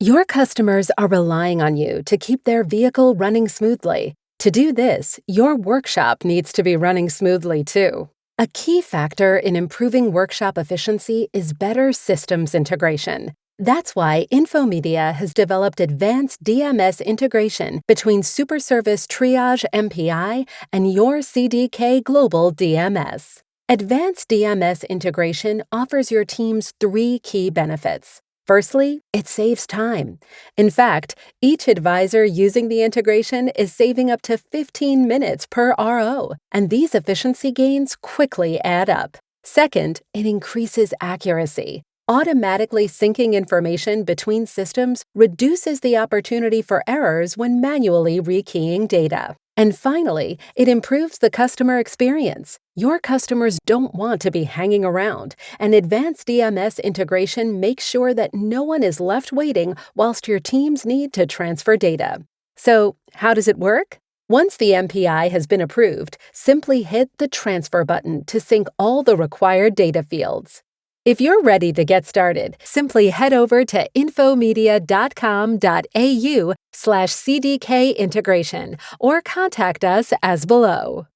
Your customers are relying on you to keep their vehicle running smoothly. To do this, your workshop needs to be running smoothly too. A key factor in improving workshop efficiency is better systems integration. That's why Infomedia has developed advanced DMS integration between Superservice Triage MPI and your CDK Global DMS. Advanced DMS integration offers your teams three key benefits. Firstly, it saves time. In fact, each advisor using the integration is saving up to 15 minutes per RO, and these efficiency gains quickly add up. Second, it increases accuracy. Automatically syncing information between systems reduces the opportunity for errors when manually rekeying data. And finally, it improves the customer experience. Your customers don't want to be hanging around, and advanced DMS integration makes sure that no one is left waiting whilst your teams need to transfer data. So, how does it work? Once the MPI has been approved, simply hit the transfer button to sync all the required data fields. If you're ready to get started, simply head over to infomedia.com.au/CDK integration or contact us as below.